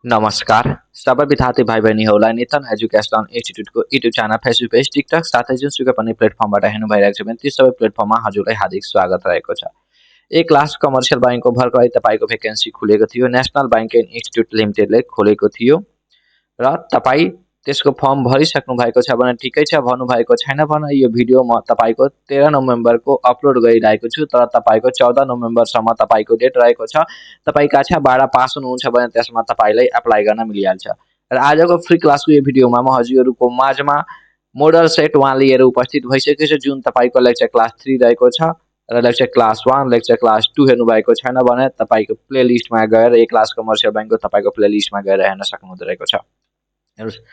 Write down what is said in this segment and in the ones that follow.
नमस्कार सबै विद्यार्थी भाइ बहिनीहरूलाई नितन एजुकेसन इन्स्टिट्युटको YouTube channel Facebook page TikTok साथै जुनसुकै पनि प्लेटफर्मबाट हेर्नु भइरहेको छ भने ती सबै प्लेटफर्ममा हजुरलाई हार्दिक स्वागत रहेको छ। ए क्लास कमर्सियल ब्याङ्कको भर्खरै तपाईँको भ्याकेन्सी खुलेको थियो। नेसनल ब्याङ्किङ इन्स्टिट्युट लिमिटेडले खोलेको थियो र तपाईँ त्यसको फर्म भरिसक्नु भएको छ भने ठिकै छ, भन्नुभएको छैन भने यो भिडियो म तपाईँको 13 नोभेम्बरको अपलोड गरिरहेको छु, तर तपाईँको 14 नोभेम्बरसम्म तपाईँको डेट रहेको छ। तपाईँ कक्षा 12 पास हुनुहुन्छ भने त्यसमा तपाईँलाई एप्लाई गर्न मिलिहाल्छ। र आजको फ्री क्लासको यो भिडियोमा म हजुरहरूको माझमा मोडल सेट 1 लिएर उपस्थित भइसकेको छु, जुन तपाईँको लेक्चर क्लास 3 रहेको छ र लेक्चर क्लास 1, लेक्चर क्लास 2 हेर्नुभएको छैन भने तपाईँको प्लेलिस्टमा गएर ए क्लास कमर्सियल ब्याङ्कको तपाईँको प्लेलिस्टमा गएर हेर्न सक्नुहुँदो रहेको छ। हेर्नुहोस्,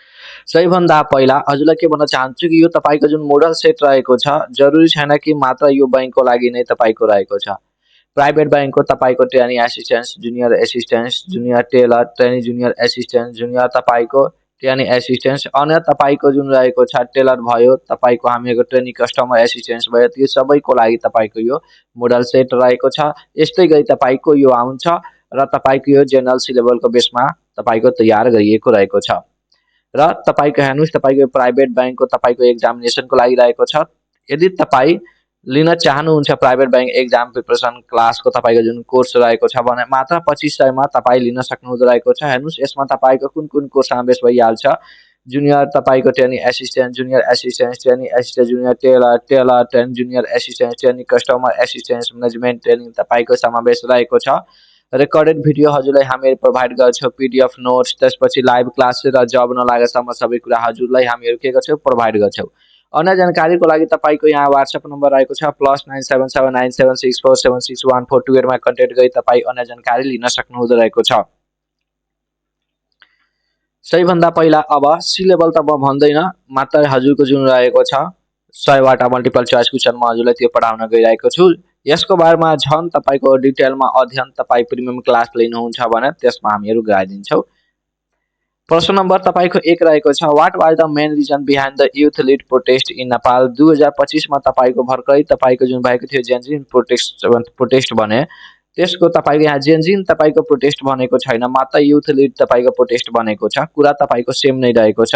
सबैभन्दा पहिला हजुरलाई के भन्न चाहन्छु कि यो तपाईँको जुन मोडल सेट रहेको छ, जरुरी छैन कि मात्र यो बैंकको लागि नै तपाईँको रहेको छ। प्राइभेट बैंकको तपाईँको trainee assistant, junior assistant, junior teller, trainee junior assistant, junior तपाईँको ट्रेनी एसिस्टेन्ट, अन्य तपाईँको जुन रहेको छ टेलर भयो, तपाईँको हामीहरूको ट्रेनी कस्टमर एसिस्टेन्ट भयो, त्यो सबैको लागि तपाईँको यो मोडल सेट रहेको छ। यस्तै गरी तपाईँको यो आउँछ र तपाईँको यो जेनरल सी लेभलको बेसमा तपाईँको तयार गरिएको रहेको छ। र तपाईँको हेर्नुहोस्, तपाईँको प्राइभेट बैंकको तपाईँको एक्जामिनेसनको लागि रहेको छ। यदि तपाईँ लिन चाहनुहुन्छ प्राइभेट बैंक एक्जाम प्रिपरेसन क्लासको तपाईँको जुन कोर्स रहेको छ भने मात्र 2500 मा तपाईँ लिन सक्नुहुँदो रहेको छ। हेर्नुहोस्, यसमा तपाईँको कुन कुन कोर्स समावेश भइहाल्छ। जुनियर तपाईँको trainee assistant, junior assistant, trainee assistant, junior teller, teller, trainee junior assistant, trainee customer assistant, management training तपाईँको समावेश रहेको छ। रेकर्डेड भिडियो हजुरलाई हामीहरू प्रोभाइड गर्छौँ, पीडीएफ नोट्स, त्यसपछि लाइभ क्लास र जब नलागेसम्म सबै कुरा हजुरलाई हामीहरू के गर्छौँ, प्रोभाइड गर्छौँ। अन्य जानकारीको लागि तपाईँको यहाँ व्हाट्सएप नम्बर रहेको छ +977976476142 मा कन्ट्याक्ट गरी तपाईँ अन्य जानकारी लिन सक्नुहुँदो रहेको छ। सबैभन्दा पहिला अब सी लेभल त म भन्दैन, मात्र हजुरको जुन रहेको छ 100 वटा मल्टिपल चोइस क्वेसन म हजुरलाई त्यो पढाउन गइरहेको छु। यसको बारेमा झन् तपाईँको डिटेलमा अध्ययन तपाईँ प्रिमियम क्लास लिनुहुन्छ भने त्यसमा हामीहरू गराइदिन्छौँ। प्रश्न नम्बर तपाईँको 1 रहेको छ, what was the main reason behind the youth led protest in Nepal. 2025 मा तपाईँको भर्खरै तपाईँको जुन भएको थियो जेन्जिन प्रोटेस्ट भने त्यसको तपाईँको यहाँ जेन्जिन तपाईँको प्रोटेस्ट भनेको छैन, मात्र युथ लिड तपाईँको प्रोटेस्ट भनेको छ। कुरा तपाईँको सेम नै रहेको छ।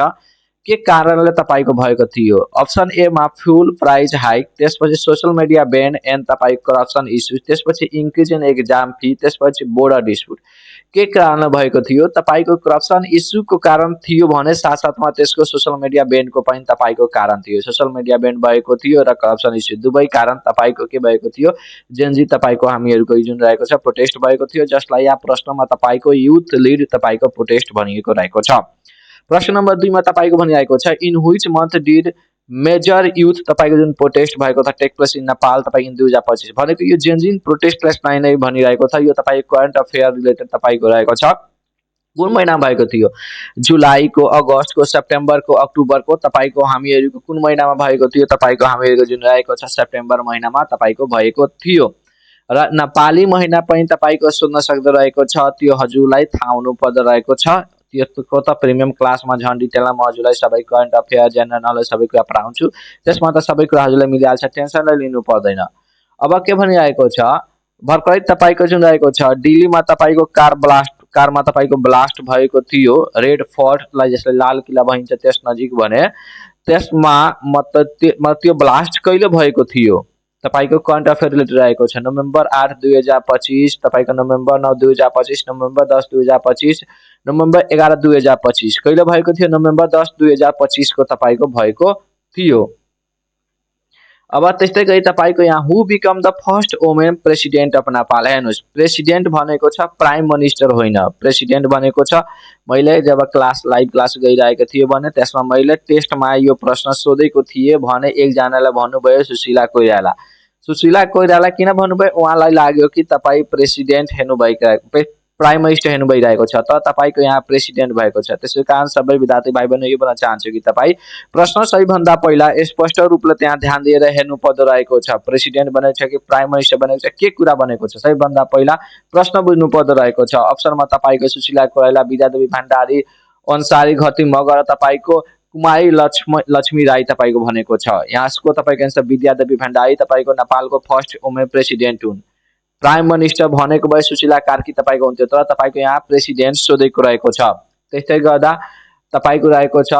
के कारणले तपाईँको भएको थियो? अप्सन ए मा फ्युल प्राइस हाइक, त्यसपछि सोशल मिडिया बैन एन्ड तपाईँको करप्सन इस्यु, त्यसपछि इन्क्रिज इन एक्जाम फी, त्यसपछि बोर्डर डिस्प्युट। के कारण भएको थियो? तपाईँको करप्सन इस्युको कारण थियो भने साथसाथमा त्यसको सोशल मिडिया बैनको पनि तपाईँको कारण थियो। सोशल मिडिया बैन भएको थियो र करप्सन इस्यु दुवै कारण तपाईँको के भएको थियो? जेनजी तपाईँको हामीहरूको जुन रहेको छ प्रोटेस्ट भएको थियो, जसलाई यहाँ प्रश्नमा तपाईँको युथ लिड तपाईँको प्रोटेस्ट भनिएको रहेको छ। प्रश्न नम्बर 2 मा तपाईँको भनिरहेको छ, in which month did major youth तपाईँको जुन प्रोटेस्ट भएको छ टेक प्लेस इन नेपाल तपाईँ इन 2025 भनेको यो जेन्जिन प्रोटेस्ट प्लेस नै भनिरहेको छ। यो तपाईँको करेन्ट अफेयर रिलेटेड तपाईँको रहेको छ। कुन महिनामा भएको थियो? जुलाईको, अगस्तको, सेप्टेम्बरको, अक्टोबरको, तपाईँको हामीहरूको कुन महिनामा भएको थियो? तपाईँको हामीहरूको जुन रहेको छ सेप्टेम्बर महिनामा तपाईँको भएको थियो। र नेपाली महिना पनि तपाईँको सोध्न सक्दो रहेको छ, त्यो हजुरलाई थाहा हुनुपर्दो रहेको छ। त्यसको त प्रिमियम क्लासमा झन् डिटेलमा म हजुरलाई सबै करेन्ट अफेयर, जेनरल नलेज सबै कुरा पढाउँछु। त्यसमा त सबै कुरा हजुरलाई मिलिहाल्छ, टेन्सन नै लिनु पर्दैन। अब के भनिरहेको छ, भर्खरै तपाईँको जुन रहेको छ दिल्लीमा तपाईँको कारमा तपाईँको ब्लास्ट भएको थियो। रेड फोर्टलाई जसले लाल किल्ला भनिन्छ त्यस नजिक भने त्यसमा मतलब त्यो ब्लास्ट कहिले भएको थियो? तपाईँको करेन्ट अफेयर रिलेटेड रहेको छ। नोभेम्बर 8, 2025, तपाईँको नोभेम्बर 9, 2025, नोभेम्बर 10, 2025, नोभेम्बर 11, 2025 कहिले भएको थियो? नोभेम्बर 10, 2025 को तपाईँको भएको थियो। अब त्यस्तै गरी तपाईँको यहाँ who become the first women president of Nepal. हेर्नुहोस्, प्रेसिडेन्ट भनेको छ प्राइम मिनिस्टर होइन, प्रेसिडेन्ट भनेको छ। मैले जब लाइभ क्लास गइरहेको थिएँ भने त्यसमा मैले टेस्टमा यो प्रश्न सोधेको थिएँ भने एकजनाले भन्नुभयो सुशीला कोइराला। सुशीला कोइराला किन भन्नुभयो? उहाँलाई लाग्यो कि तपाईँ प्रेसिडेन्ट हेर्नुभएको प्राइम मिनिस्टर हेर्नु भइरहेको छ, तर तपाईँको यहाँ प्रेसिडेन्ट भएको छ। त्यसै कारण सबै विद्यार्थी भाइ बहिनी यो भन्न चाहन्छु कि तपाईँ प्रश्न सबैभन्दा पहिला स्पष्ट रूपले त्यहाँ ध्यान दिएर हेर्नु पर्दो रहेको छ। प्रेसिडेन्ट बनेको छ कि प्राइम मिनिस्टर बनेको छ, के कुरा बनेको छ, सबैभन्दा पहिला प्रश्न बुझ्नु पर्दो रहेको छ। अप्सनमा तपाईँको सुशीला कोइराला, विद्यादेवी भण्डारी, अन्सारी घती मगर, तपाईँको कुमारी लक्ष्मी राई तपाईँको भनेको छ। यहाँको तपाईँको एन्सर विद्यादेवी भण्डारी तपाईँको नेपालको फर्स्ट वुमेन प्रेसिडेन्ट हुन्। प्राइम मिनिस्टर भनेको भए सुशीला कार्की तपाईँको हुन्थ्यो, तर तपाईँको यहाँ प्रेसिडेन्ट सोधेको रहेको छ। त्यस्तै गर्दा तपाईँको रहेको छ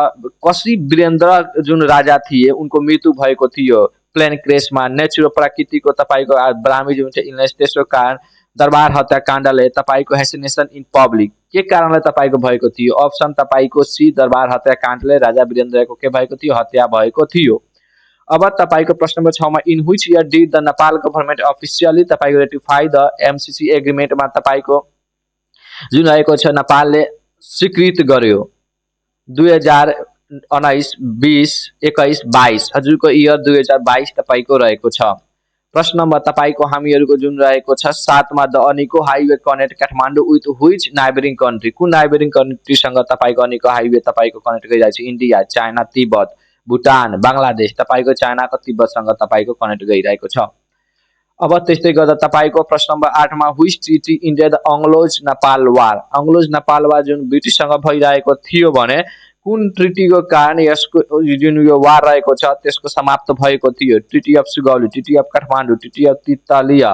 कसी वीरेन्द्र जुन राजा थिए उनको मृत्यु भएको थियो प्लेन क्रेसमा, नेचुरल प्रकृतिको तपाईँको ब्राह्मी जुन चाहिँ इलनेस, त्यसको कारण दरबार हत्याकाण्डले तपाईँको हेसिनेसन इन पब्लिक के कारणले तपाईँको भएको थियो? अप्सन तपाईँको सी, दरबार हत्याकाण्डले राजा वीरेन्द्रको के भएको थियो? हत्या भएको थियो। अब तपाईँको प्रश्न नम्बर 6 मा in which year did the Nepal government officially तपाईँको रेटिफाई द एमसीसी एग्रिमेन्टमा तपाईँको जुन रहेको छ नेपालले स्वीकृत गर्यो 2019, 20, 21, 22 हजुरको इयर 2022 तपाईँको रहेको छ। प्रश्न नम्बर तपाईँको हामीहरूको जुन रहेको छ 7 मा the Araniko highway connect Kathmandu with which neighbouring country, कुन नाइबरिङ कन्ट्रीसँग तपाईँको अनिको हाइवे तपाईँको कनेक्ट गरिरहेको छ? इन्डिया, चाइना, तिब्बत, भुटान, बङ्गलादेश तपाईँको चाइनाको तिब्बतसँग तपाईँको कनेक्ट गरिरहेको छ। अब त्यस्तै गर्दा तपाईँको प्रश्न नम्बर 8 मा which treaty ended the Anglo Nepal war, Anglo Nepal war जुन ब्रिटिससँग भइरहेको थियो भने कुन ट्रिटीको कारण यसको जुन यो वार रहेको छ त्यसको समाप्त भएको थियो? Treaty of Sugauli, treaty of Kathmandu, treaty of Titalia,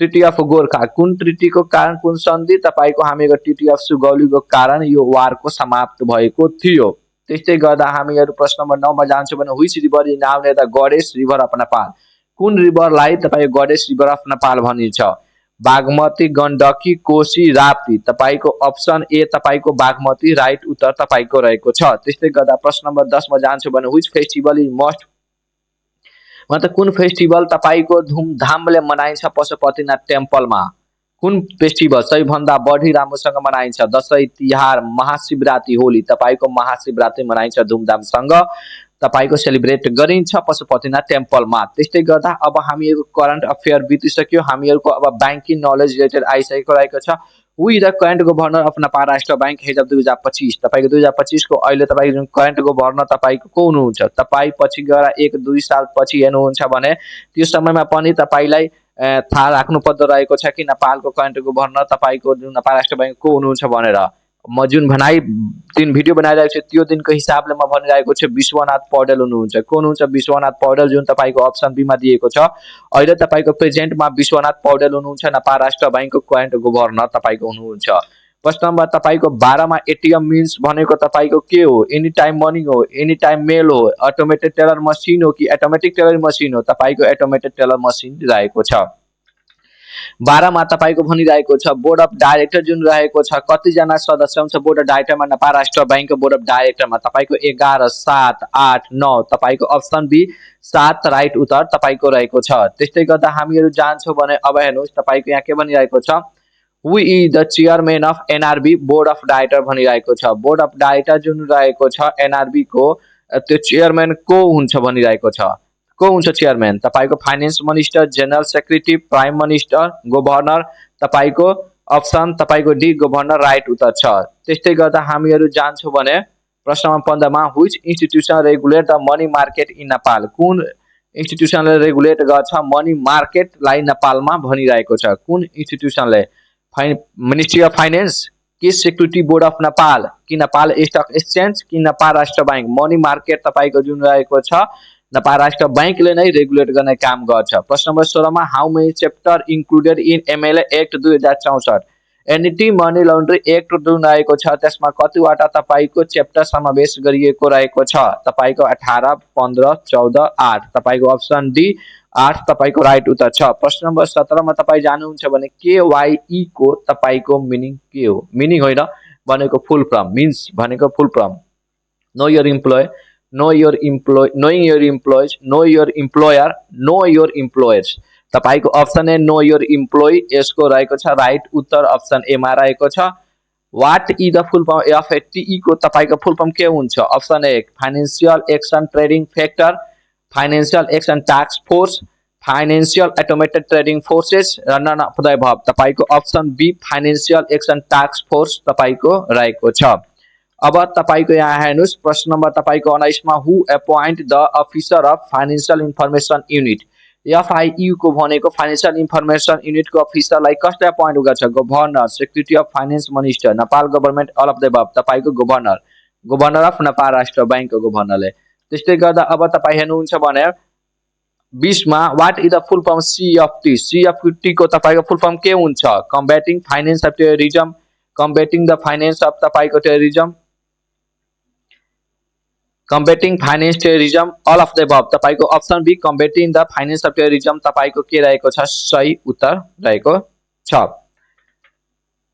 treaty of Gorkha, कुन ट्रिटीको कारण, कुन सन्धि तपाईँको हामीको ट्रिटी अफ सुगौलीको कारण यो वारको समाप्त भएको थियो? त्यस्तै गर्दा हामीहरू प्रश्न नम्बर 9 मा जान्छौँ भने which river is known as the goddess river of Nepal, कुन रिभरलाई तपाईँको गडेस रिभर अफ नेपाल भनिन्छ? बागमती, गण्डकी, कोशी, राप्ती तपाईँको अप्सन ए तपाईँको बागमती राइट उत्तर तपाईँको रहेको छ। त्यस्तै गर्दा प्रश्न नम्बर 10 मा जान्छौँ भने व्हिच फेस्टिभल इज मोस्ट, मतलब कुन फेस्टिभल तपाईँको धुमधामले मनाइन्छ पशुपतिनाथ टेम्पलमा? कुन फेस्टिभल सबैभन्दा बढी राम्रोसँग मनाइन्छ? दसैँ, तिहार, महाशिवरात्रि, होली तपाईँको महाशिवरात्रि मनाइन्छ धुमधामसँग, तपाईँको सेलिब्रेट गरिन्छ पशुपतिनाथ टेम्पलमा। त्यस्तै गर्दा अब हामीहरूको करेन्ट अफेयर बितिसक्यो, हामीहरूको अब ब्याङ्किङ नलेज रिलेटेड आइसकेको रहेको छ। Who is the current governor of Nepal Rastra bank has of 2025, तपाईँको 2025 को अहिले तपाईँको जुन करेन्ट गभर्नर तपाईँको को हुनुहुन्छ? तपाईँ पछि गएर 1-2 साल पछि हेर्नुहुन्छ भने त्यो समयमा पनि तपाईँलाई थाहा राख्नु पर्दो रहेको छ कि नेपालको करेन्ट गभर्नर तपाईँको जुन नेपाल राष्ट्र ब्याङ्क को हुनुहुन्छ भनेर। म जुन दिन भिडियो बनाइरहेको छु त्यो दिनको हिसाबले म भनिरहेको छु विश्वनाथ पौडेल हुनुहुन्छ। को हुनुहुन्छ? विश्वनाथ पौडेल, जुन तपाईँको अप्सन बी मा दिएको छ। अहिले तपाईँको प्रेजेन्टमा विश्वनाथ पौडेल हुनुहुन्छ, नेपाल राष्ट्र ब्याङ्कको करेन्ट गभर्नर तपाईँको हुनुहुन्छ। प्रश्न नम्बर तपाईँको 12 मा एटिएम मिन्स भनेको तपाईँको के हो? एनी टाइम मनी हो, एनी टाइम मेल हो, अटोमेटेड टेलर मसिन हो कि एटोमेटिक टेलर मसिन हो? तपाईँको एटोमेटेड टेलर मसिन रहेको छ। 12 मा तपाईँको भनिरहेको छ बोर्ड अफ डाइरेक्टर जुन रहेको छ कतिजना सदस्य हुन्छ बोर्ड अफ डाइरेक्टरमा नेपाल राष्ट्र ब्याङ्कको बोर्ड अफ डाइरेक्टरमा? तपाईँको 11, 7, 8, 9 तपाईँको अप्सन बी 7 राइट उत्तर तपाईँको रहेको छ। त्यस्तै गर्दा हामीहरू जान्छौँ भने अब हेर्नुहोस् तपाईँको यहाँ के भनिरहेको छ who is the chairman of NRB board of director भनिरहेको छ। बोर्ड अफ डाइरेक्टर जुन रहेको छ एनआरबी को त्यो चेयरम्यान को हुन्छ भनिरहेको छ। को हुन्छ चेयरम्यान? तपाईँको finance minister, general secretary, prime minister, governor तपाईँको अप्सन तपाईँको डी गभर्नर राइट उत्तर छ। त्यस्तै गर्दा हामीहरू जान्छौँ भने प्रश्न नम्बर 15 मा which institution regulate the money market in Nepal, कुन इन्स्टिट्युसनले रेगुलेट गर्छ मनी मार्केटलाई नेपालमा भनिरहेको छ? कुन इन्स्टिट्युसनले? मिनिस्ट्री अफ फाइनेन्स कि सेक्युरिटी बोर्ड अफ नेपाल कि नेपाल स्टक एक्सचेन्ज कि Nepal Rastra bank? Money market तपाईँको जुन रहेको छ नेपाल राष्ट्र ब्याङ्कले नै रेगुलेट गर्ने काम गर्छ। प्रश्न नम्बर 16 मा how many chapter included in MLA act 2064, anti money laundry act जुन रहेको छ त्यसमा कतिवटा तपाईँको च्याप्टर समावेश गरिएको रहेको छ? तपाईँको 18, 15, 14, 8 तपाईँको अप्सन डी 8 तपाईँको राइट उत्तर छ। प्रश्न नम्बर 17 मा तपाईँ जानुहुन्छ भने केवाई को तपाईँको मिनिङ के हो? मिनिङ होइन भनेको फुल फर्म, मिन्स भनेको full form know your employee, know your employee, knowing your employees, know your employer, know your employers तपाईँको option A know your employee यसको रहेको छ राइट उत्तर अप्सन ए मा रहेको छ। What is the full form F T को तपाईँको फुल फर्म के हुन्छ? Option A financial action trading factor, financial action task force, financial automated trading forces र नन अफ द अबभ तपाईँको option B financial action task force तपाईँको रहेको छ। अब तपाईँको यहाँ हेर्नुहोस् प्रश्न नम्बर तपाईँको 19 मा who appoint the officer of financial information unit, FIU को भनेको फाइनेन्सियल इन्फर्मेसन युनिटको अफिसरलाई कसले एपोइन्ट गर्छ? Governor, secretary of finance minister, Nepal government all of the above तपाईँको गभर्नर, गभर्नर अफ नेपाल राष्ट्र ब्याङ्कको गभर्नरले। त्यस्तै गर्दा अब तपाईँ हेर्नुहुन्छ भने 20 मा what is the full form CFT CFT को तपाईको फुल फर्म के हुन्छ combating finance of terrorism combating the finance of तपाईको terrorism combating finance terrorism all of the above तपाईको option B combating the finance of terrorism तपाईको के रहेको छ सही उत्तर रहेको छ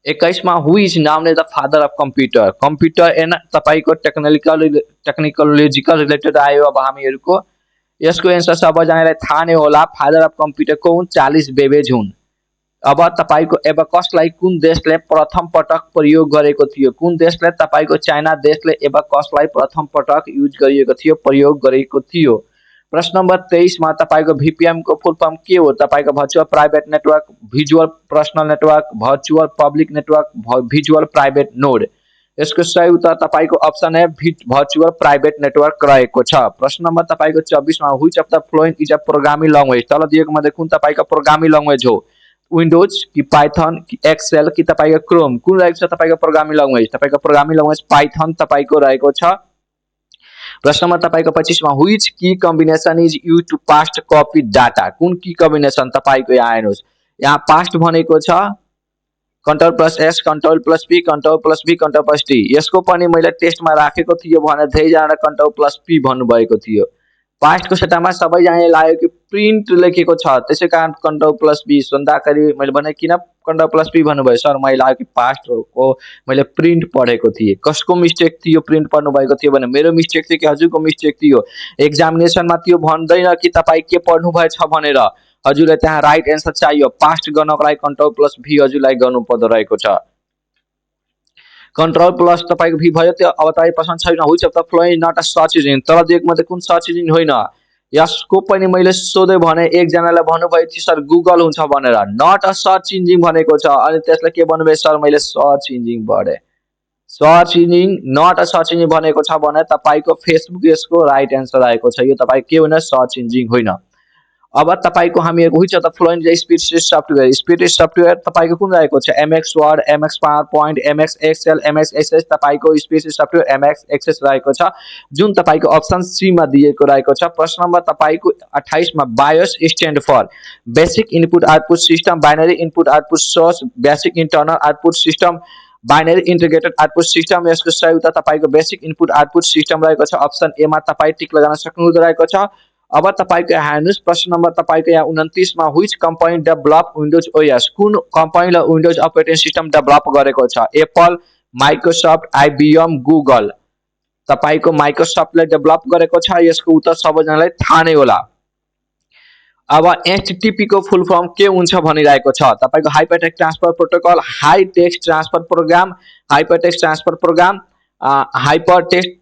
21 मा who is known as the father of computer computer and तपाईको टेक्नोलोजिकल रिलेटेड आयो अब हामीहरुको यसको एन्सर सबैजनालाई थाहा नै होला फादर अफ कम्प्युटर को हुन् चार्ल्स बेबेज हुन् अब तपाईको एबेकसलाई कुन देशले प्रथम पटक प्रयोग गरेको थियो कुन देशले तपाईको चाइना देशले एबेकसलाई प्रथम पटक युज गरिएको थियो प्रयोग गरेको थियो प्रश्न नम्बर 23 मा तपाईको VPN को फुल फर्म के हो तपाईको virtual private network visual personal network virtual public network visual private node यसको सही उत्तर तपाईको अप्सन ए भर्चुअल प्राइभेट नेटवर्क रहेको छ प्रश्न नम्बर तपाईको 24 मा which of the flowing is a programming language तल दिएको मध्ये कुन तपाईको प्रोग्रामिङ ल्याङ्ग्वेज हो विन्डोज कि पाइथन कि एक्सेल कि तपाईको क्रोम कुन रहेको छ तपाईको प्रोग्रामिङ ल्याङ्ग्वेज तपाईको प्रोग्रामिङ ल्याङ्ग्वेज पाइथन तपाईको रहेको छ प्रश्न नम्बर तपाईको 25 मा which key combination is use to paste copy data कुन की कम्बिनेसन तपाईको यहाँ हेर्नुस् यहाँ पास्ट भनेको छ control plus S control plus P control plus B control plus T यसको पनि मैले टेस्टमा राखेको थियो भने धेरैजना कन्ट्रोल प्लस पी भन्नुभएको थियो पास्टको सट्टामा सबैजनाले लाग्यो कि प्रिन्ट लेखेको छ त्यसै कारण कन्ट्रोल प्लस बी सुन्दाखेरि मैले भने किन कन्ट्रोल प्लस पी भन्नुभयो सर मैले लाग्यो कि पास्टको मैले प्रिन्ट पढेको थिएँ कसको मिस्टेक थियो प्रिन्ट पढ्नु भएको थियो भने मेरो मिस्टेक थियो कि हजुरको मिस्टेक थियो एक्जामिनेसनमा त्यो भन्दैन कि तपाईँ के पढ्नु भएछ भनेर हजुरलाई त्यहाँ राइट एन्सर चाहियो पास्ट गर्नको लागि कन्ट्रोल प्लस भी हजुरलाई गर्नु पर्दो रहेको छ कन्ट्रोल प्लस तपाईको भी भयो त्यो अब तपाईँ प्रश्न छैन which of the following not a search engine तर दिएको मध्ये कुन सर्च इन्जिन होइन यसको पनि मैले सोधे भने एकजनाले भन्नुभयो कि सर गुगल हुन्छ भनेर नट अ सर्च इन्जिन भनेको छ अनि त्यसले के भन्नुभयो सर मैले सर्च इन्जिन पढे search engine not a search engine भनेको छ भने तपाईको फेसबुक यसको राइट एन्सर आएको छ यो तपाईको के होइन सर्च इन्जिन होइन अब तपाईको हामीहरुको which of the following spreadsheet software तपाईको कुन रहेको छ MX word MX PowerPoint MX Excel MX Access तपाईको स्प्रेडशीट सफ्टवेयर MX एक्सेस रहेको छ जुन तपाईको अप्सन सी मा दिएको रहेको छ प्रश्न नम्बर तपाईको 28 मा BIOS stand for basic input output system binary input output source basic internal output system binary integrated output system यसको सही उत्तर तपाईको बेसिक इनपुट आउटपुट सिस्टम रहेको छ अप्सन ए मा तपाई टिक लगाउन सक्नुहुँदो रहेको छ अब तपाईको हेर्नुस् प्रश्न नम्बर तपाईको यहाँ 29 मा which company develop windows OS कुन कम्पनीले विन्डोज अपरेटिङ सिस्टम डेभलप गरेको छ एप्पल माइक्रोसफ्ट IBM गुगल तपाईको माइक्रोसफ्टले डेभलप गरेको छ यसको उत्तर सबैजनालाई थाहा नै होला अब HTTP को फुल फर्म के हुन्छ भनिरहेको छ तपाईको hypertext transfer protocol high text transfer program hypertext transfer program hypertext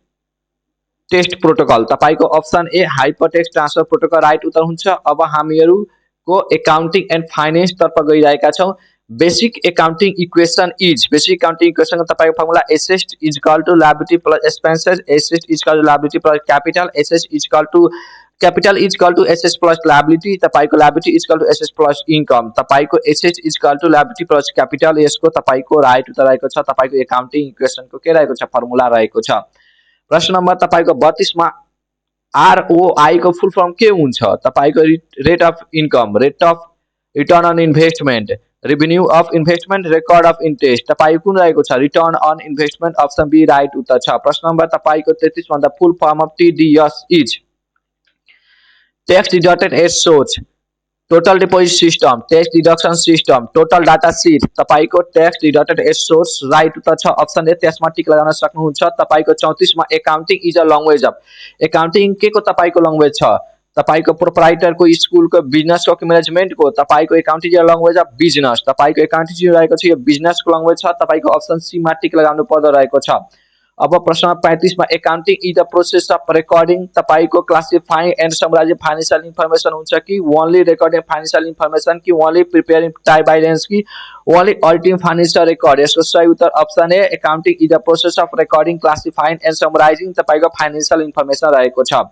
test protocol तपाईको option A hypertext transfer protocol right उत्तर हुन्छ अब हामीहरुको अकाउन्टिङ एन्ड फाइनान्स तर्फ गइरहेका छौं basic accounting equation is basic accounting equation तपाईको formula asset is equal to liability plus expenses asset is equal to liability plus capital asset is equal to capital is equal to assets plus liability तपाईको liability is equal to assets plus income तपाईको assets is equal to liability plus capital यसको तपाईको right उत्तर रहेको छ तपाईको accounting इक्वेसनको के रहेको छ फर्मुला रहेको छ प्रश्न नम्बर तपाईको 32 मा ROI को फुल फर्म के हुन्छ तपाईको rate of income rate of return on investment revenue of investment record of interest तपाईको कुन रहेको छ return on investment option B right उत्तर छ प्रश्न नम्बर तपाईको 33 मा the full form of TDS is tax deducted as source total deposit system tax deduction system total data sheet तपाईको tax deducted as source right उत्तर छ option ए त्यसमा टिक लगाउन सक्नुहुन्छ तपाईको 34 मा accounting is a language of accounting के को तपाईको ल्याङ्ग्वेज छ तपाईको प्रोप्राइटर को स्कुल को बिजनेस को म्यानेजमेन्ट को तपाईको accounting is a language of business तपाईको अकाउन्टिङ रहेको छ यो बिजनेस को ल्याङ्ग्वेज छ तपाईको अप्सन सी मा टिक लगाउनु पर्दो रहेको छ अब प्रश्न 35 मा accounting is the process of recording तपाईको classifying and summarising financial information हुन्छ कि ओन्ली रेकर्डिङ फाइनान्शियल इन्फर्मेसन कि ओन्ली प्रिपेयरिङ टाइ बाइलेन्स कि ओन्ली अडिटिङ फाइनान्शियल रेकर्ड यसको सही उत्तर option A accounting is the process of recording classifying and summarising तपाईको financial information रहेको छ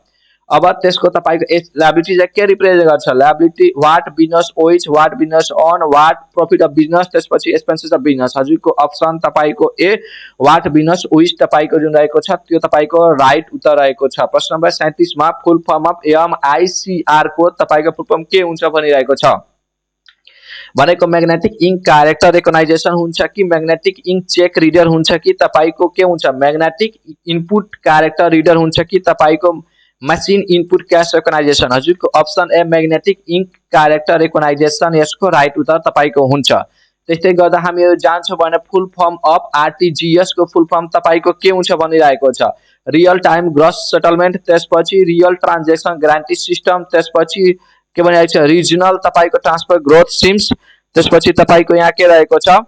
अब त्यसको तपाईको लायबिलिटी चाहिँ के रिप्रेजेन्ट गर्छ liability what business owes what business on what profit of business त्यसपछि एक्सपेन्सेस अफ बिजनेस हजुरको अप्सन तपाईको ए व्हाट बिजनेस ओइज तपाईको जुन रहेको छ त्यो तपाईको राइट उत्तर रहेको छ। प्रश्न नम्बर 37 मा फुल फर्म अफ एमआईसीआर को तपाईको फुल फर्म के हुन्छ भनिरहेको छ भनेको मैग्नेटिक इंक क्यारेक्टर रेकग्नाइजेसन हुन्छ कि मैग्नेटिक इंक चेक रिडर हुन्छ कि तपाईको के हुन्छ मैग्नेटिक इनपुट क्यारेक्टर रिडर हुन्छ कि तपाईको मशीन इनपुट कैश रेकग्नाइजेसन हजुरको option A magnetic ink character recognition यसको राइट उत्तर तपाईको हुन्छ। त्यस्तै गर्दा हामी जान्छौं भने फुल फर्म अफ आरटीजीएस को फुल फर्म तपाईको के हुन्छ भनिरहेको छ रियल टाइम ग्रॉस सेटलमेंट त्यसपछि रियल ट्रान्जेक्सन ग्यारेन्टी सिस्टम त्यसपछि के भनिरहेको छ रिजनल तपाईको ट्रान्सफर ग्रोथ सिम्स त्यसपछि तपाईको यहाँ के रहेको छ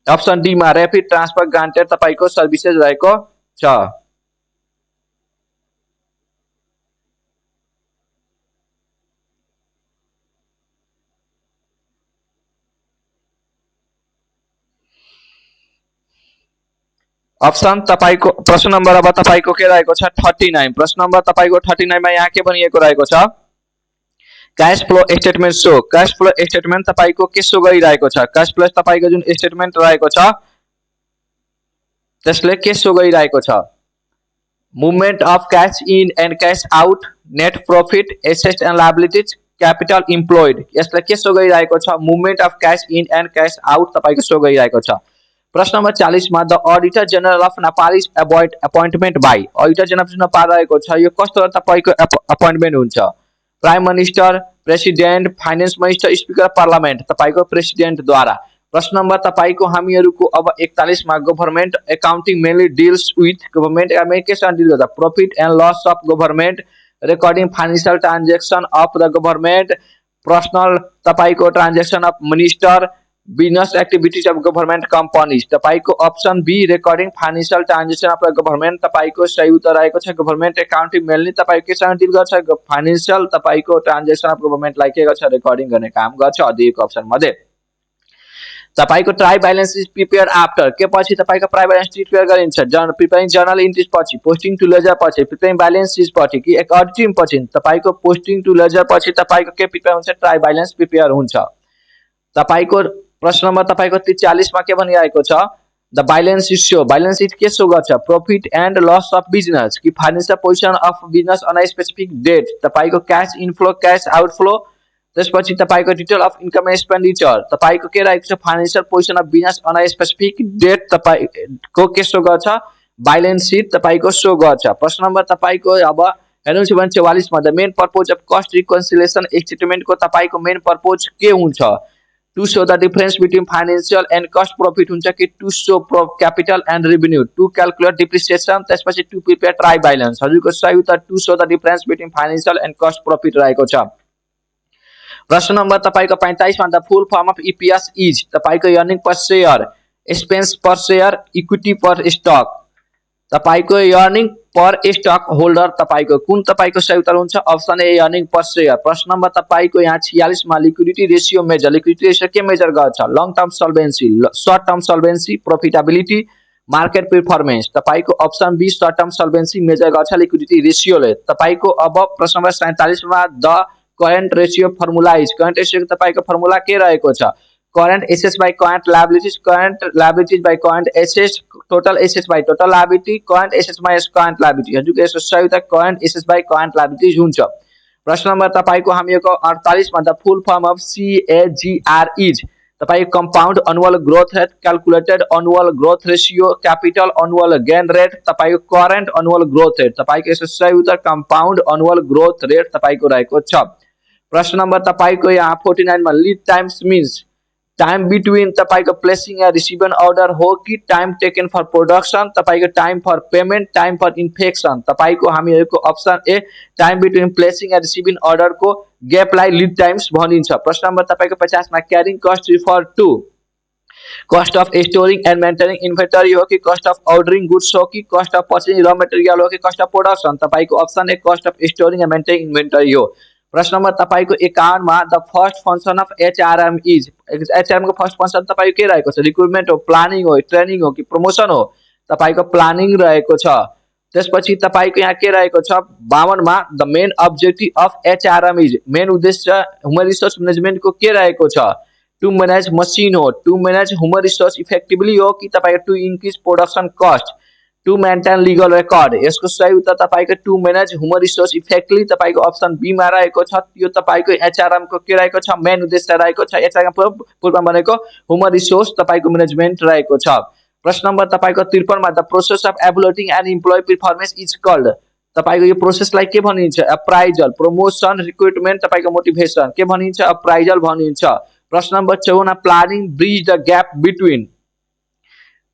अप्सन डी मा रैपिड ट्रान्सफर ग्रान्टेड तपाईको सर्भिसेज रहेको छ। ऑप्शन तपाईको प्रश्न नंबर अब तपाईको के रहेको छ 39 प्रश्न नंबर तपाईको 39 मा यहाँ के भनिएको रहेको छ cash flow statement show cash flow statement तपाईको के शो गरिरहेको छ कैश फ्लो तपाईको जुन स्टेटमेंट रहेको छ त्यसले के शो गरिरहेको छ movement of cash in and cash out net profit assets and liabilities capital employed यसले के शो गरिरहेको छ movement of cash in and cash out तपाईको शो गरिरहेको छ। प्रश्न नंबर 40 मा the auditor general of Nepal is appointment by auditor general Nepal रहेको छ यो कस्तो तपाईको अपॉइंटमेंट हुन्छ prime minister president finance minister speaker parliament तपाईको प्रेसिडेंट द्वारा। प्रश्न नंबर तपाईको हामीहरुको अब 41 मा government accounting mainly deals with government administration deal गर्दा profit and loss of government recording financial transaction of the government personal तपाईको transaction of minister business activities of government companies तपाईको option B recording financial transaction of the government तपाईको सही उत्तर रहेको छ government accounting mainly तपाईको केसँग deal गर्छ फाइनेंशियल तपाईको ट्रांजैक्शन अफ गभर्नमेंट लाई के गर्छ रिकॉर्डिंग गर्ने काम गर्छ दिएको अप्सन मध्ये। तपाईको try balance is prepared after के पछि तपाईको ट्राई बैलेंस प्रिपेयर गरिन्छ प्रिपेयरिङ जर्नल एन्ट्रीज पछि पोस्टिङ टु लेजर पछि प्रिपेयरिङ बैलेंस शीट पछि कि अडिटिङ पछि तपाईको पोस्टिङ टु लेजर पछि तपाईको के प्रिपेयर हुन्छ ट्राई बैलेंस प्रिपेयर हुन्छ। तपाईको प्रश्न नंबर तपाईको 43 मा के भनिरहेको छ the balance sheet show balance sheet के शो गर्छ profit and loss of business कि financial position of business on a specific date तपाईको कैश इनफ्लो कैश आउटफ्लो त्यसपछि तपाईको डिटेल अफ इनकम एक्सपेन्डिचर तपाईको के रहेको छ financial position of business on a specific date तपाईको के शो गर्छ बैलेंस शीट तपाईको शो गर्छ। प्रश्न नंबर तपाईको अब हेर्नुस् भने 44 मा the main purpose of cost reconciliation statement को तपाईको मेन पर्पज के हुन्छ to show the difference between financial and cost profit हुन्छ कि to show capital and revenue to calculate depreciation त्यसपछि to prepare ट्राई बैलेंस हजुरको सही उत्तर to show the difference between financial and cost profit रहेको छ। प्रश्न नंबर तपाईको 45 मा the full form of EPS is तपाईको earning per share expense per share equity per stock तपाईको अर्निंग पर स्टॉक होल्डर तपाईको कुन तपाईको सही उत्तर हुन्छ option A earning per share. प्रश्न नंबर तपाईको यहाँ 46 मा liquidity ratio measure liquidity ratio के मेजर गर्छ long term solvency short term solvency profitability market performance तपाईको option B short term solvency measure गर्छ लिक्विडिटी रेशियो ले। तपाईको अब प्रश्न नंबर 47 मा the current ratio formula is current ratio तपाईको फर्मुला के रहेको छ current assets by current liabilities by current assets total assets by total liability current assets minus current liability हजुरको यसको सही उत्तर current assets by current liabilities हुन्छ। प्रश्न नम्बर तपाईको हामीको 48 मा the full form of CAGR is तपाईको compound annual growth rate calculated annual growth ratio capital annual gain rate तपाईको करेन्ट एनुअल ग्रोथ रेट तपाईको यसको सही उत्तर कंपाउंड एनुअल ग्रोथ रेट तपाईको रहेको छ। प्रश्न नम्बर तपाईको यहाँ 49 मा lead times means time between तपाईको प्लेसिङ अ रिसिभन अर्डर हो कि टाइम टेकन फर प्रोडक्शन तपाईको time for payment time for infection तपाईको हामीहरुको option A time between placing a receiving order को गैपलाई लीड टाइम्स भनिन्छ। प्रश्न नम्बर तपाईको 50 मा carrying cost refer to cost of storing and maintaining inventory हो कि कस्ट अफ ऑर्डरिङ गुड्स हो कि cost of purchasing raw material हो कि कस्ट अफ प्रोडक्शन तपाईको option A cost of storing and maintaining inventory हो। प्रश्न नंबर तपाईको 51 मा the first function of HRM is HRM को फर्स्ट फंक्शन तपाईको के रहेको छ रिक्रुटमेन्ट हो प्लानिङ हो ट्रेनिङ हो कि प्रमोशन हो तपाईको प्लानिङ रहेको छ। त्यसपछि तपाईको यहाँ के रहेको छ 52 मा the main objective of HRM is main उद्देश्य ह्युमन रिसोर्स म्यानेजमेन्ट को के रहेको छ टु मैनेज मसिन हो to manage human resource effectively हो कि तपाईको to increase production cost to maintain legal record यसको सही उत्तर तपाईको to manage human resource effectively तपाईको अप्सन बी मा रहेको छ यो तपाईको एचआरएम को के रहेको छ मेन उद्देश्य रहेको छ एचआरएम पूर्वमा भनेको ह्युमन रिसोर्स तपाईको म्यानेजमेन्ट रहेको छ प्रश्न नम्बर तपाईको 53 मा the process of evaluating an employee performance is called तपाईको यो प्रोसेसलाई के भनिन्छ अप्राइजल प्रमोशन रिक्रुटमेन्ट तपाईको मोटिभेसन के भनिन्छ अप्राइजल भनिन्छ प्रश्न number 54 planning bridge the gap between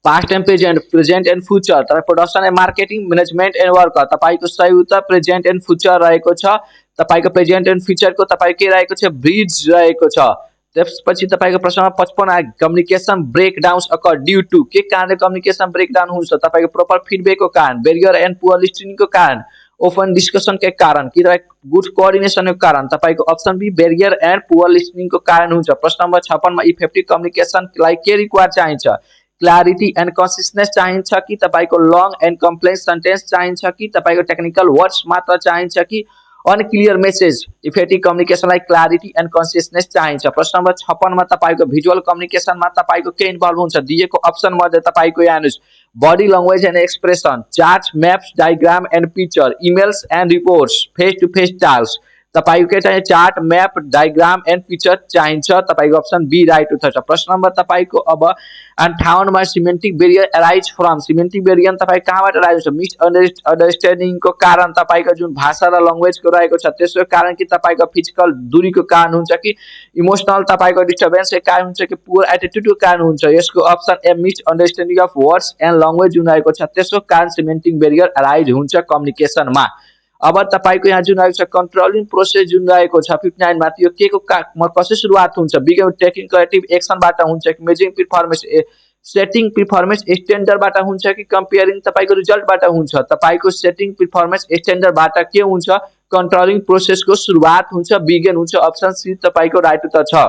past and present and future तपाईं production and marketing management and work तपाईको सही उत्तर प्रेजेंट एंड फ्यूचर रहेको छ तपाईको प्रेजेंट एंड फ्यूचर को तपाईको के रहेको छ ब्रिज रहेको छ त्यसपछि तपाईको प्रश्न number 55 communication breakdowns occur due to के कारणले कम्युनिकेशन ब्रेकडाउन हुन्छ तपाईको प्रपर फिडब्याक को कारण बैरियर एंड पुअर लिसनिंग को कारण ओपन डिस्कशन के कारण कि गुड कोऑर्डिनेशन को कारण तपाईको option B barrier and poor listening को कारण हुन्छ प्रश्न नम्बर 56 मा इफेक्टिभ कम्युनिकेशन लाई के रिक्वायर चाहिन्छ क्लैरिटी एंड कंसिस्टेंस चाहिन्छ कि तपाईको लंग एंड कम्प्लेक्स सेंटेंस चाहिन्छ कि तपाईको टेक्निकल वर्ड्स मात्र चाहिन्छ कि अनक्लियर मेसेज इफेक्टिभ कम्युनिकेशन लाई क्लैरिटी एंड कंसिस्टेंस चाहिन्छ प्रश्न नम्बर 56 मा तपाईको भिजुअल कम्युनिकेशन मा तपाईको के इन्भल्भ हुन्छ दिएको अप्सन मध्ये तपाईको यहाँ हेर्नुस् body language and expression charts maps diagram and picture emails and reports face to face task तपाईको के चाहिए chart map diagram and picture चाहिन्छ तपाईको अप्सन बी राइट उत्तर छ प्रश्न नम्बर तपाईको अब 58 मा semantic barrier arise from semantic barrier तपाई कहाँबाट अराइज हुन्छ मिस अन्डरस्ट्यान्डिङ को कारण तपाईको जुन भाषा र ल्याङ्ग्वेज को रहेको छ त्यसको कारण कि तपाईको फिजिकल दूरी को कारण हुन्छ कि इमोशनल तपाईको डिस्टर्बेन्स को कारण हुन्छ कि पुअर एटिट्युड को कारण हुन्छ यसको option A miss understanding of words and language जुन रहेको छ त्यसको कारण सिमेन्टिक बैरियर अराइज हुन्छ कम्युनिकेशन मा अब तपाईको यहाँ जुन रहेको छ कन्ट्रोलिङ प्रोसेस जुन रहेको छ 59 मा त्यो के को कसरी सुरुवात हुन्छ बिगिन टेकिङ करेक्टिभ एक्सन बाट हुन्छ कि measuring performance setting performance standard बाट हुन्छ कि कम्पेयरिङ तपाईको रिजल्ट बाट हुन्छ तपाईको सेटिङ परफॉर्मेंस स्ट्यान्डर्ड बाट के हुन्छ कन्ट्रोलिङ प्रोसेस को सुरुवात हुन्छ बिगिन हुन्छ अप्सन सी तपाईको राइट उत्तर छ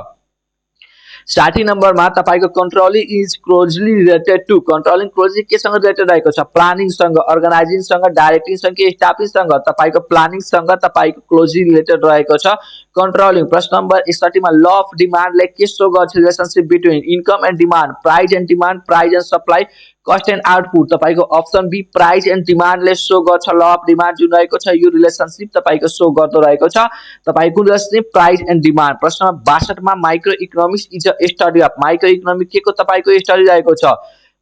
60 नंबर में तपाईको controlling is closely related to controlling closely के संग रिलेटेड रहेको छ प्लानिंग संग अर्गनाइजिङ संग डाइरेक्टिङ संग के स्टाफिङ संग तपाईको प्लानिंग संग तपाईको क्लोजली रिलेटेड रहेको छ कंट्रोलिंग प्रश्न नंबर 61 मा ल अफ डिमान्ड ले के सो गर्छ relationship between income and demand price and supply cost and output तपाईको option B price and demand ले सो गर्छ ल अफ डिमान्ड जुन रहेको छ यो रिलेशनशिप तपाईको सो गर्दो रहेको छ तपाईको रिलेशनशिप प्राइस एंड डिमान्ड प्रश्न 62 मा micro economics is a study of micro economic के को तपाईको स्टडी रहेको छ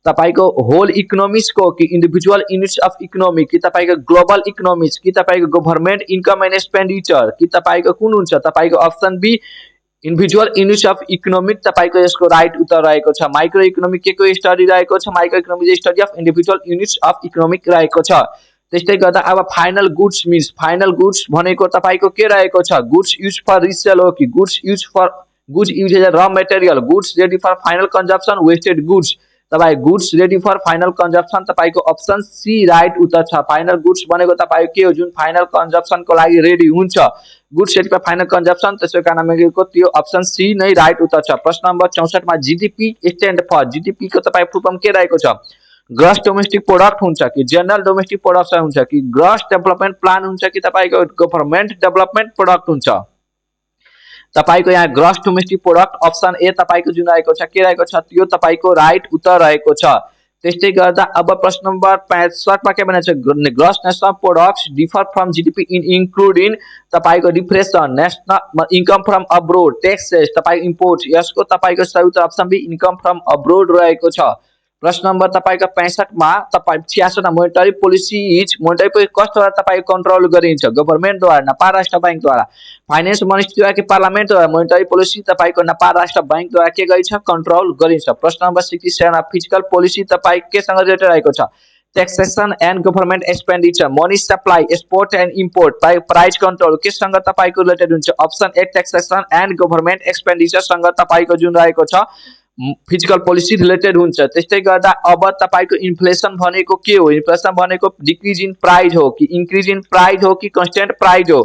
तपाईको होल इकोनोमिक्स को कि इंडिविजुअल यूनिट्स अफ इकोनोमी कि तपाईको ग्लोबल इकोनोमिक्स कि तपाईको गभर्नमेन्ट इनकम एंड एक्सपेन्डिचर कि तपाईको कुन हुन्छ तपाईको option B individual units of economic तपाईको यसको राइट उत्तर रहेको छ माइक्रो इकोनोमिक के को स्टडी रहेको छ micro economic study of individual units of economic रहेको छ त्यस्तै गर्दा अब final goods means final goods भनेको तपाईको के रहेको छ गुड्स यूज फर रिसेल हो कि goods use as a raw material goods ready for final consumption wasted goods तपाई goods ready for final consumption तपाईको अप्सन सी राइट उत्तर छ फाइनल गुड्स भनेको तपाईको के हो जुन फाइनल कंजम्पशन को लागि रेडी हुन्छ goods ready for final consumption त्यसको कारण भनेको त्यो अप्सन सी नै राइट उत्तर छ प्रश्न नम्बर 64 मा जीडीपी स्ट्यान्ड फर जीडीपी को तपाई फुल फर्म के रहेको छ ग्रॉस डोमेस्टिक प्रोडक्ट हुन्छ कि जनरल डोमेस्टिक प्रोडक्ट हुन्छ कि ग्रॉस डेभलपमेन्ट प्लान हुन्छ कि तपाईको गभर्नमेन्ट डेभलपमेन्ट प्रोडक्ट हुन्छ तपाईको यहाँ gross domestic product option A तपाईको जुन रहेको छ के रहेको छ त्यो तपाईको राइट उत्तर रहेको छ त्यस्तै गर्दा अब प्रश्न नम्बर 65 मा के भनेको छ gross national products differ from GDP in including तपाईको depression national income from abroad taxes तपाईको इम्पोर्ट यसको तपाईको सही उत्तर option B income from abroad रहेको छ प्रश्न नम्बर तपाईको 65 मा तपाई 66 मा मोनेटरी पोलिसी कस्टद्वारा तपाई कन्ट्रोल गरिन्छ गभर्नमेन्ट द्वारा नेपाल राष्ट्र बैंक द्वारा फाइनेन्स मिनिस्ट्री द्वारा कि पार्लियामेन्ट द्वारा मोनेटरी पोलिसी तपाईको नेपाल राष्ट्र बैंक द्वारा के गरिन्छ कन्ट्रोल गरिन्छ प्रश्न नम्बर 67 मा फिजिकल पोलिसी तपाई के सँग रिलेटेड रहेको छ taxation and government expenditure money supply export and import price control के सँग तपाईको रिलेटेड हुन्छ option A taxation and government expenditure सँग तपाईको जुन रहेको छ फिजिकल पोलिसी रिलेटेड हुन्छ त्यस्तै गर्दा अब तपाईको इन्फ्लेसन भनेको के हो इन्फ्लेसन भनेको डिक्रिज इन प्राइस हो कि इंक्रीज इन प्राइस हो कि कांस्टेंट प्राइस हो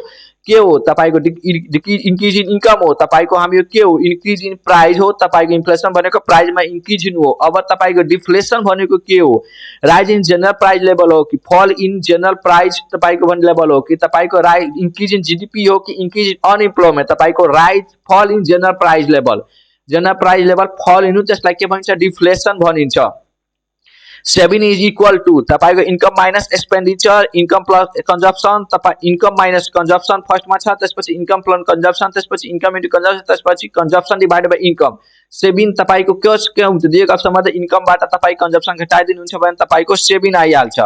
के हो तपाईको इन्क्रिज इन इन्कम हो तपाईको हामी के हो इन्क्रिज इन प्राइस हो तपाईको इन्फ्लेसन भनेको प्राइसमा इन्क्रिज हुनु हो। अब तपाईको डिफ्लेसन भनेको के हो rise in general price level हो कि फल इन जनरल प्राइस तपाईको भन्ने लेभल हो कि तपाईको राइज इन्क्रिज इन जीडीपी हो कि इन्क्रिज इन अनइम्प्लोयमेन्ट तपाईको राइज फल इन जनरल प्राइस लेभल फल हुनु त्यसलाई के भनिन्छ डिफ्लेसन भनिन्छ। 7 is equal to तपाईको income minus expenditure income plus consumption तपाई इन्कम माइनस कन्जम्पसन फर्स्टमा छ त्यसपछि इन्कम प्लस कन्जम्पसन त्यसपछि इन्कम इन्टु कन्जम्पसन त्यसपछि कन्जम्पसन डिभाइडेड बाइ इन्कम। 7 तपाईको के हुन्छ दिएको अप्सनमा त इन्कमबाट तपाई कन्जम्पसन घटाइदिनुहुन्छ भने तपाईको 7 आइहाल्छ।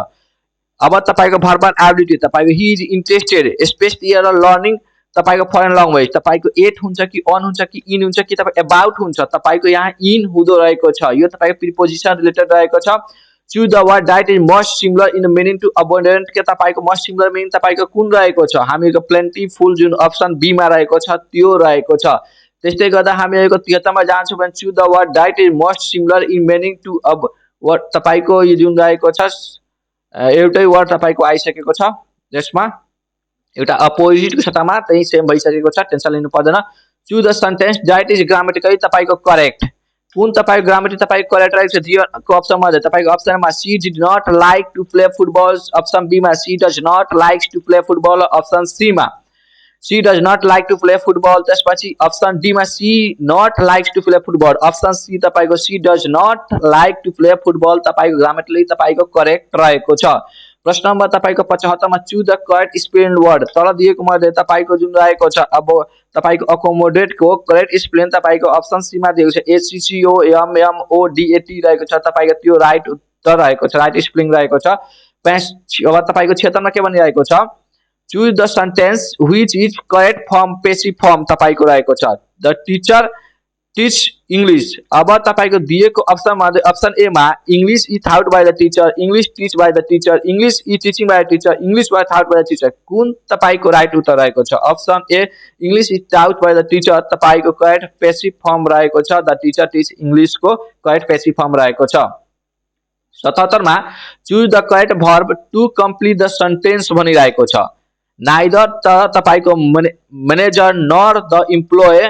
अब तपाईको भर्बल एबिलिटी तपाईको he is interested specially in learning तपाईको फरेन ल्याङ्ग्वेज तपाईको एट हुन्छ कि अन हुन्छ कि इन हुन्छ कि तपाई अबाउट हुन्छ तपाईको यहाँ इन हुँदो रहेको छ यो तपाईको प्रिपोजिसन रिलेटेड रहेको छ। Choose the word that is most similar in meaning to abundant के तपाईको most similar meaning तपाईको कुन रहेको छ हामीको plentiful जुन अप्सन बी मा रहेको छ त्यो रहेको छ। त्यस्तै गर्दा हामीको 73 मा जान्छौं भने choose the word that is most similar in meaning to अब वर्ड तपाईको यो जुन रहेको छ एउटै वर्ड तपाईको आइसकेको छ जसमा एउटा अपोजिट को सट्टामा त्यही सेम भइसकेको छ टेन्सन लिनु पर्दैन। choose the sentence that is grammatically तपाईको करेक्ट कुन तपाईको ग्रामर तपाईको करेक्ट रहेको छ दियो को अप्सनमा तपाईको अप्सनमा she did not like to play football option B मा she does not likes to play football option C मा she does not like to play football त्यसपछि अप्सन डी मा she not likes to play football option C तपाईको she does not like to play football तपाईको grammarly तपाईको correct रहेको छ। प्रश्न number तपाईको 75 मा choose the correct spelling word तल दिएको मध्ये तपाईको जुन रहेको छ अब तपाईको अकोमोडेट को करेक्ट स्पेलिङ तपाईको अप्सन सी मा दिएको छ H C C O M M O D A T रहेको छ तपाईको त्यो राइट उत्तर रहेको छ राइट स्पेलिङ रहेको छ। अब तपाईको 76 मा के भनिरहेको छ choose the sentence which is correct form passive form तपाईको रहेको छ द टीचर टीच इंग्लिश। अब तपाईको दिएको अप्सनमा अप्सन ए मा English is taught by the teacher English teach by the teacher English is teaching by the teacher English was taught by the teacher कुन तपाईको राइट उत्तर रहेको छ option A English is taught by the teacher तपाईको correct passive form रहेको छ the teacher teach English को correct passive form रहेको छ। 77 मा choose the correct verb to complete the sentence भनिरहेको छ नाइदर तपाईको manager nor the employee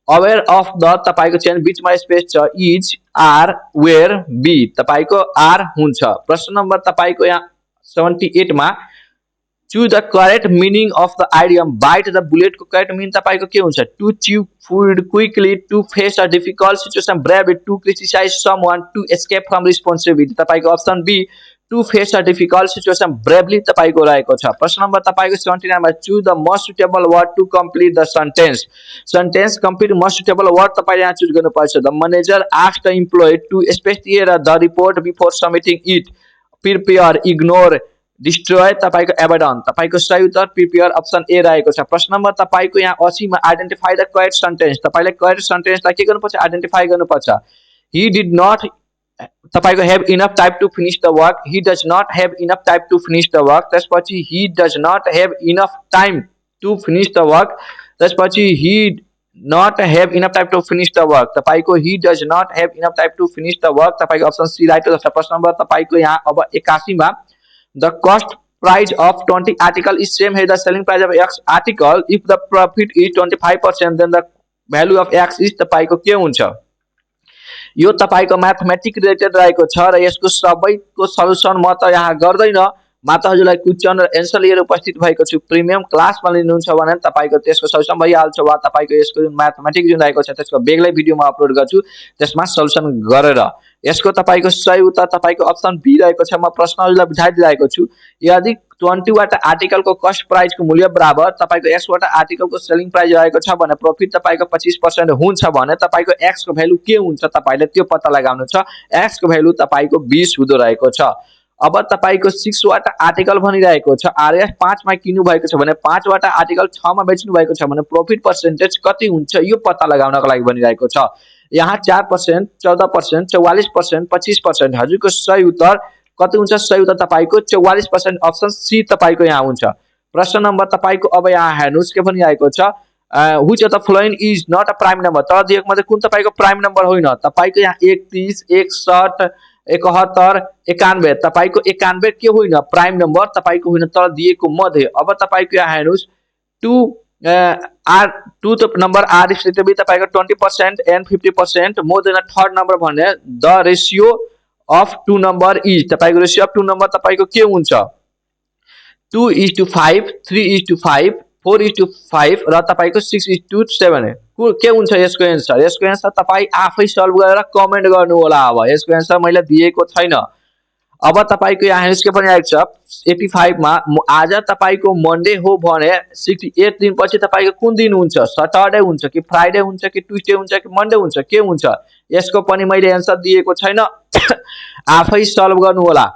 aware of the तपाईको चेन बीचमा स्पेस छ इज आर वेयर बी तपाईको आर हुन्छ। प्रश्न नम्बर तपाईको यहाँ 78 मा choose the correct meaning of the idiom bite the bullet को करेक्ट मीनिङ तपाईको के हुन्छ to chew food quickly to face a difficult situation bravely to criticise someone to escape from responsibility तपाईको option B to face a difficult situation bravely तपाईको रहेको छ। प्रश्न number तपाईको 79 मा choose the most suitable word to complete the sentence complete most suitable word तपाईले यहाँ choose गर्नुपर्छ the manager asked the employee to specify the report before submitting it prepare ignore destroy तपाईको एबडन तपाईको सही उत्तर prepare option A रहेको छ। प्रश्न नम्बर तपाईको यहाँ 80 मा आइडेन्टिफाई द करेक्ट सेन्टेन्स तपाईले करेक्ट सेन्टेन्सलाई के गर्नुपर्छ आइडेन्टिफाई गर्नुपर्छ ही डिड नट तपाईको have enough time to finish the work he does not have enough time to finish the work त्यसपछि he does not have enough time to finish the work त्यसपछि he not have enough time to finish the work तपाईको he does not have enough time to finish the work तपाईको option C right हो। प्रश्न number तपाईको यहाँ अब 81 मा the cost price of 20 article is same as the selling price of x article if the profit is 25% then the value of x is तपाईको के हुन्छ यो तपाईको म्याथमेटिक रिलेटेड रहेको छ र यसको सबैको सल्युसन म त यहाँ गर्दैन मात्र हजुरलाई क्वेशन र एन्सर लिएर उपस्थित भएको छु प्रिमियम क्लासमा लिनुहुन्छ भने तपाईको त्यसको सल्युसन भइहाल्छ वा तपाईको यसको जुन म्याथमेटिक जुन रहेको छ त्यसको बेग्लै भिडियो म अपलोड गर्छु त्यसमा सल्युसन गरेर यसको तपाईको सही उत्तर तपाईको अप्सन बी रहेको छ। म प्रश्न हजुरलाई बुझाइदिएको छु यदि 20 वटा आर्टिकल को कस्ट प्राइस को मूल्य बराबर तपाईको x वटा आर्टिकल को सेलिङ प्राइस रहेको छ भने प्रॉफिट तपाईको 25% हुन्छ भने तपाईको x को भ्यालु के हुन्छ तपाईले त्यो पत्ता लगाउनु छ x को भ्यालु तपाईको 20 हुँदो रहेको छ। अब तपाईको 6 वटा आर्टिकल भनिरहेको छ आरएस 5 मा किन्नु भएको छ भने 5 वटा आर्टिकल 6 मा बेच्नु भएको छ भने प्रॉफिट पर्सेन्टेज कति हुन्छ यो पत्ता लगाउनको लागि भनिरहेको छ। यहाँ 4% 14% 44% 25% हजुरको सही उत्तर कति हुन्छ सही उत्तर तपाईको 44% अप्सन सी तपाईको यहाँ हुन्छ। प्रश्न नम्बर तपाईको अब यहाँ हेर्नुस् के भनिरहेको छ which of the following is not a prime number तर दिएको मध्ये कुन तपाईको प्राइम नम्बर होइन तपाईको यहाँ 31 61 71 91 तपाईको 91 के होइन प्राइम नम्बर तपाईको होइन तर दिएको मध्ये। अब तपाईको यहाँ हेर्नुस् टु आर टु त number are is to be तपाईको 20% and 50% more than a third number भने the ratio of two number is तपाईको रेसियो अफ टु नम्बर तपाईको के हुन्छ 2:5 3:5 4:5 र तपाईको 6:7 के हुन्छ यसको एन्सर तपाई आफै सल्भ गरेर कमेन्ट गर्नु होला। अब यसको एन्सर मैले दिएको छैन। अब तपाईको यहाँ हेर्नुस् के पनि आएको छ 85 मा आज तपाईको मन्डे हो भने 68 दिनपछि तपाईको कुन दिन हुन्छ सटरडे हुन्छ कि फ्राइडे हुन्छ कि ट्युसडे हुन्छ कि मन्डे हुन्छ के हुन्छ यसको पनि मैले एन्सर दिएको छैन आफै सल्भ गर्नु होला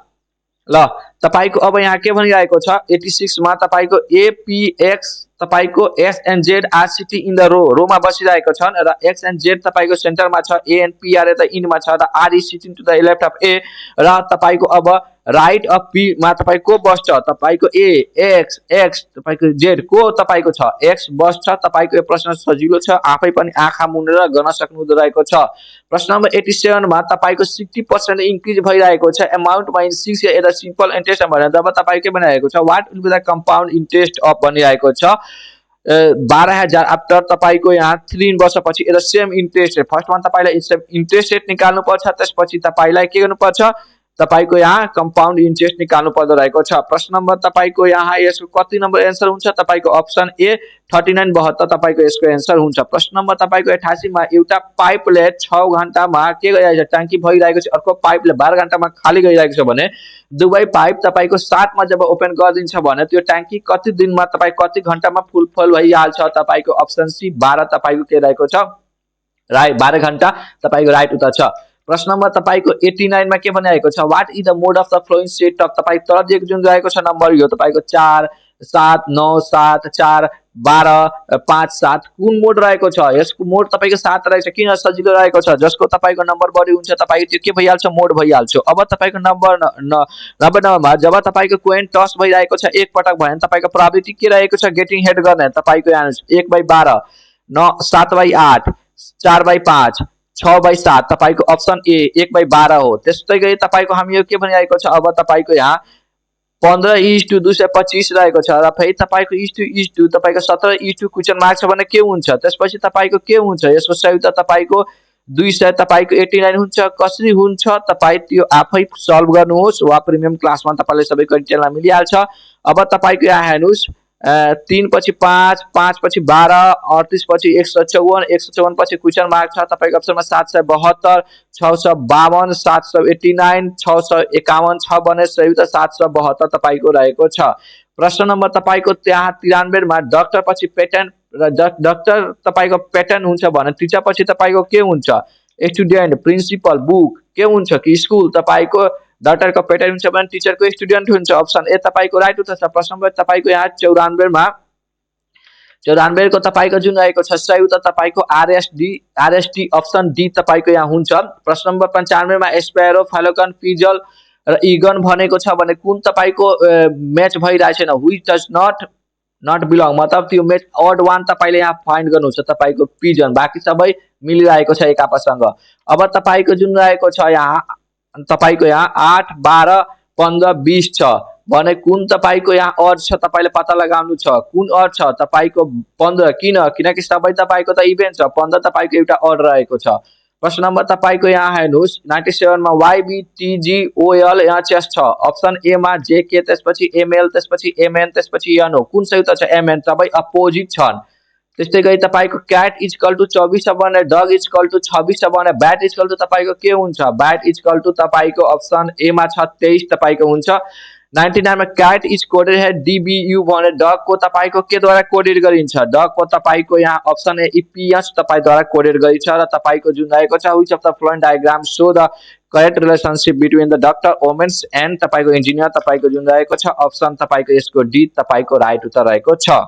ल। तपाईको अब यहाँ के भनिरहेको छ 86 मा तपाईको एपीएक्स तपाईको S and Z are city in the रोमा बसिरहेको छन् र एक्स एन्ड जेड तपाईको सेन्टरमा छ ए एन्ड पी आर यता इनमा छ र R is sitting to the left of A र तपाईको अब राइट अफ पी मा तपाईको बस्छ तपाईको ए एक्स एक्स तपाईको जेड को तपाईको छ एक्स बस्छ तपाईको यो प्रश्न सजिलो छ आफै पनि आँखा मुनेर गर्न सक्नु रहेको छ। प्रश्न नम्बर 87 मा तपाईको 60% इन्क्रिज भइरहेको छ amount by 6 at simple interest भनेर जब तपाईको के भनिरहेको छ what will be the compound interest of भनिरहेको छ 12,000 आफ्टर तपाईको यहाँ 3 वर्षपछि एट सेम इन्ट्रेस्ट रेट फर्स्टमा तपाईलाई इन्ट्रेस्ट रेट निकाल्नु पर्छ त्यसपछि तपाईलाई के गर्नु पर्छ तपाईको यहाँ कम्पाउन्ड इन्ट्रेस्ट निकाल्नु पर्दो रहेको छ। प्रश्न नम्बर तपाईको यहाँ यसको कति नम्बर एन्सर हुन्छ तपाईको अप्सन ए 39 72 तपाईको यसको एन्सर हुन्छ। प्रश्न नम्बर तपाईको 88 मा एउटा पाइपले 6 घण्टामा के गरिरहेको छ ट्याङ्की भइरहेको छ अर्को पाइपले 12 घण्टामा खाली गरिरहेको छ भने दुवै पाइप तपाईको 7 मा जब ओपन गरिदिन्छ भने त्यो ट्याङ्की कति दिनमा तपाई कति घण्टामा फुल भइहाल्छ तपाईको अप्सन सी 12 तपाईको के रहेको छ राइट 12 घण्टा तपाईको राइट उत्तर छ। प्रश्न नम्बर तपाईको 89 मा के भनिरहेको छ what is the mode of the flowing set of तपाई तल दिएको जुन रहेको छ नम्बर यो तपाईको 4 7 9 7 4 12 5 7 कुन मोड रहेको छ यसको मोड तपाईको 7 रहेछ किन सजिलो रहेको छ जसको तपाईको नम्बर बढी हुन्छ तपाईको त्यो के भइहाल्छ मोड भइहाल्छ। अब तपाईको नम्बर 99 मा जब तपाईको कोइन टस भइरहेको छ एक पटक भने तपाईको प्रोबेबिलिटी के रहेको छ गेटिङ हेड गर्ने तपाईको आन्सर 1/12 9 7/8 4/5 6/7 तपाईको अप्सन ए 1/12 हो। त्यस्तै गरी तपाईको हामी यो के भनिरहेको छ अब तपाईको यहाँ 15:225 रहेको छ र फेरि तपाईको इज टु तपाईको 17:2 क्वेशन मार्क छ भने के हुन्छ त्यसपछि तपाईको के हुन्छ यसको सही उत्तर तपाईको 200 तपाईको 89 हुन्छ कसरी हुन्छ तपाई त्यो आफै सल्भ गर्नुहोस् वा प्रिमियम क्लासमा तपाईले सबै डिटेलमा मिलिहाल्छ। अब तपाईको यहाँ हेर्नुस् 3 पछि 5 5 पछि 12 38 पछि 154 154 पछि क्वेशन मार्क छ तपाईको अप्सनमा 772 652 789 651 छ भने सही उत्तर 772 तपाईको रहेको छ। प्रश्न नम्बर तपाईको त्यहाँ 93 मा डाक्टर पछि पेटेन्ट र डाक्टर तपाईको पेटेन्ट हुन्छ भने टीचर पछि तपाईको के हुन्छ स्टुडेन्ट प्रिन्सिपल बुक के हुन्छ कि स्कुल तपाईको डाक्टर को पेटेन्ट हुन्छ भने टीचर को स्टुडेन्ट हुन्छ अप्सन ए तपाईको राइट उत्तर छ। प्रश्न नम्बर तपाईको यहाँ 94 मा 94 को तपाईको जुन रहेको छ सही उत्तर तपाईको आरएसटी अप्सन डी तपाईको यहाँ हुन्छ। प्रश्न नम्बर 95 मा स्पैरो फाल्कन पिजल र इगन भनेको छ भने कुन तपाईको म्याच भइरहेछ न व्हिच डज नट बिलोङ मतलब त्यो म्याच ऑड वन तपाईले यहाँ फाइन्ड गर्नुहुन्छ तपाईको पिजन बाकी सबै मिलिरहेको छ एक आपससँग। अब तपाईको जुन रहेको छ यहाँ तपाईको यहाँ 8 12 15 20 छ भने कुन तपाईको यहाँ ऑड छ तपाईले पत्ता लगाउनु छ कुन ऑड छ तपाईको 15 किनकि सबै तपाईको त इभेन्ट छ 15 तपाईको एउटा ऑड रहेको छ। प्रश्न नम्बर तपाईको यहाँ हेर्नुस् 97 मा YBTGOL यहाँ चेस छ अप्सन ए मा JK त्यसपछि ML त्यसपछि MN त्यसपछि NO कुन सही उत्तर छ MN सबै अपोजिट छन्। त्यस्तै गरी तपाईको क्याट इक्वल टु 24 छ भने डग इक्वल टु 26 छ भने ब्याट इक्वल टु तपाईको के हुन्छ ब्याट इक्वल टु तपाईको अप्सन ए मा छ 23 तपाईको हुन्छ। 99 मा क्याट इज कोडेड है DBU भने डग को तपाईको के द्वारा कोडेड गरिन्छ डग को तपाईको यहाँ अप्सन ए EPS तपाई द्वारा कोडेड गरिन्छ र तपाईको जुन रहेको छ which of the following diagram show the correct relationship between the doctor women's and तपाईको इन्जिनियर तपाईको जुन रहेको छ अप्सन तपाईको यसको डी तपाईको राइट उत्तर रहेको छ।